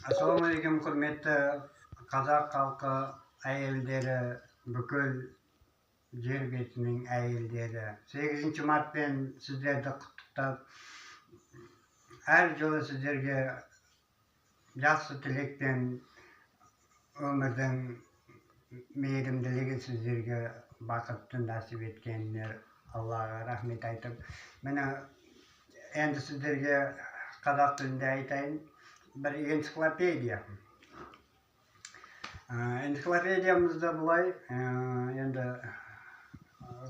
Assalamualaikum құрметті қазақ халқы әйелдері, бүкіл жер бетінің әйелдері. 8 мартпен сіздерді құттықтап, әр жылы сіздерге жақсы тілекпен өмірдің мейірімділігі сіздерге бақытты нәсіп еткеніне Аллаға рахмет айтып, мені енді сіздерге қазақ тілінде айтайын. Bir ensiklopediya. Ensiklopediyamızda бұлай, енді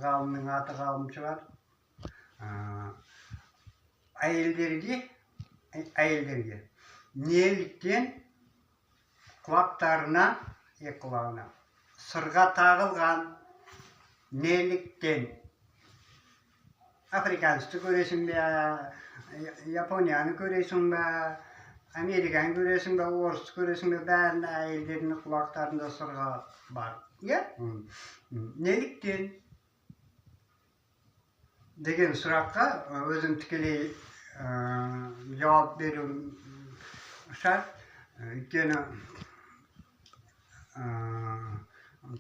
ғалымның аты ғалым шығар. Әйелдерге неліктен құлақтарына, құлағына сырға тағылған, неліктен африканысты көресің бе, Японияны көресің бе, Американы көресің бе, орысты көресің бе, бәрін әйелдерінің құлақтарында сырға бар. Неліктен деген сұраққа өзім тікелей жауап беру шарт. Өйткені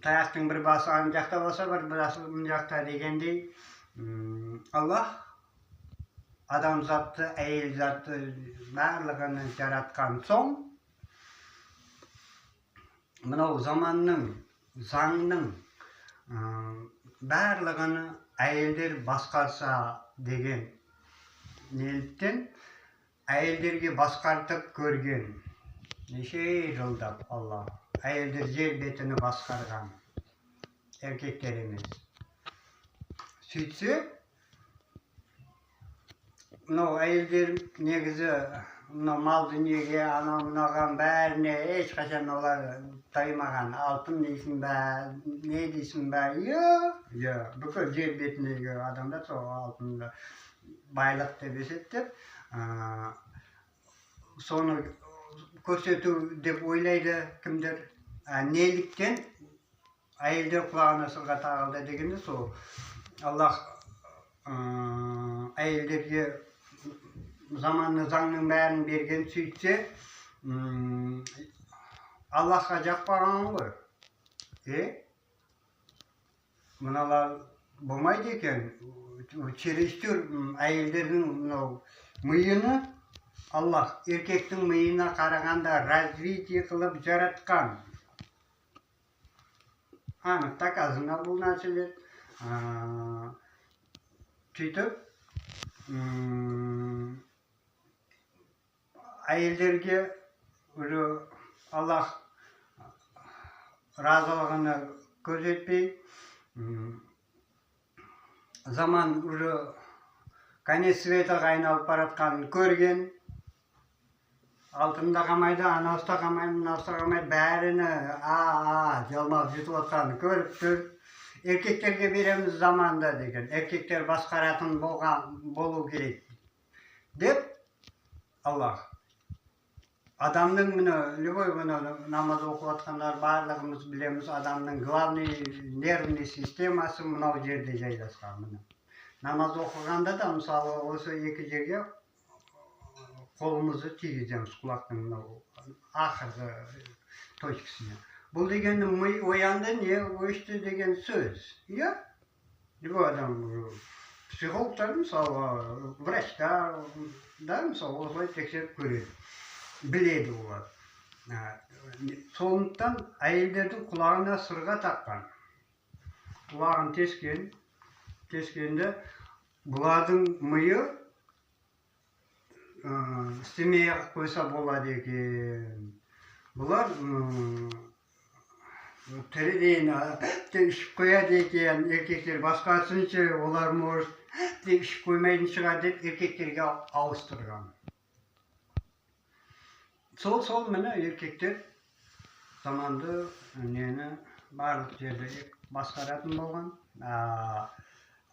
таяқтың бір басы ан жақта болса, бір басы мұн жақта дегендей, Аллах адам затты, әйел затты барлығын жаратқан соң, мынау заманның, заңның барлығын әйелдер басқарса деген неліктен әйелдерге басқартып көрген. Неше жылдап Алла әйелдер жер бетіні басқарған, еркектер емес. Сөйтсе, мынау әйелдер негізі мал дүниеге, анау-мынаған бәріне ешқашан олар таймаған. Алтын дейсің бе, не дейсің бе? Бүкіл жер бетіндегі адамдар сол алтынды байлық деп есептеп, соны көрсету деп ойлайды кімдер. Неліктен әйелдер құлағына сырға тағылды дегенде сол Аллах әйелдерге заманны заңның бәрін берген. Сөйтсе, Аллахқа жақпаған ғой. Мыналар болмайды екен. Чересчур әйелдердің миыны Аллах еркектің миына қарағанда развитие қылып жаратқан. Анық доказано бұл нәрселер. Сөйтіп, әйелдерге Аллах разылығыны көрсетпей, заман конец светаға айналып баратқанын көрген. Алтында қамайды, анауыста қамайды, мынауыста қамайды, бәріні жалмап жетіп отқанын көріп тұр. Еркектерге береміз заманда деген, еркектер басқаратын болу керек деп Аллах адамның любой намаз оқып отқандар барлығымыз білеміз, адамның главный нервный системасы мынау жерде жайласқан. Намаз оқығанда да мысалы осы екі жерге қолымызды тигіземіз, құлақтың ақырғы точкасына. Бұл дегенді ми оянды, не өшті деген сөз. Любой адам, психологтар, мысалы, врачтар, мысалы, осылай тексеріп көреді, біледі олар. Сондықтан әйелдердің құлағына сырға таққан. Құлағын тескенде бұлардың миы істемей қойса болады екен. Бұлар тіріден ішіп қояды екен, еркектер басқасыншы, олар может ішіп қоймайтын шығар деп еркектерге ауыстырған. Сол міне еркектер заманды нені барлық жерде басқаратын болған.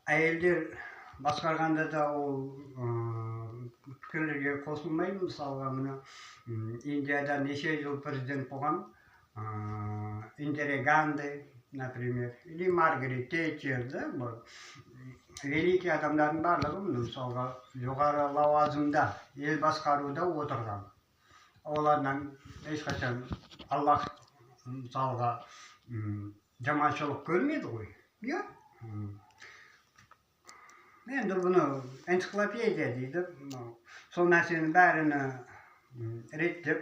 Әйелдер басқарғанда да ол пікірлерге қосылмайды. Мысалға міне Индияда неше жыл президент болған Индира Ганди, например, или Маргарет Тэтчер, великий адамдардың барлығы мысалға жоғары лауазымда ел басқаруда отырған. Olardan ешқашан Аллах мысалға жаманшылық көрмеді ғой. Иә. Енді бұны энциклопедия дейді. Сол нәрсенің бәрін реттеп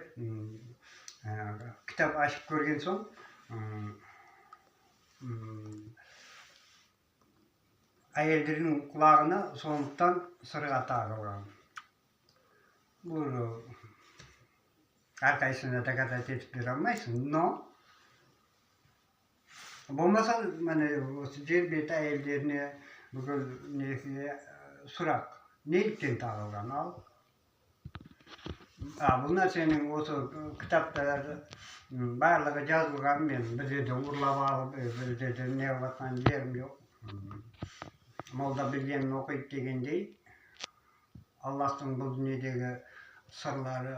кітап ашып көрген соң әйелдердің құлағына сондықтан сырға тағылған. Бұл әрқайсысына доказать етіп бере алмайсың, но болмаса міне осы жер беті әйелдеріне бүкіл несіне сұрақ неліктен тағылған ал? Бұл нәрсенің осы кітаптарды барлығы жазылған, мен бір жерден ұрлап алып, бір жерден не қылып жатқан жерім жоқ. Молда білгенін оқиды дегендей, Аллахтың бұл дүниедегі сырлары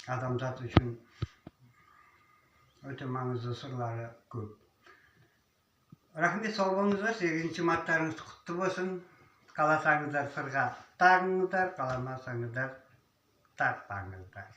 адамзат үшін өте маңызды сырлары көп. Рахмет, сау болыңыздар, 8-ші марттарыңыз құтты болсын. Қаласаңыздар сырға тағыңыздар, қаламасаңыздар тақпаңыздар.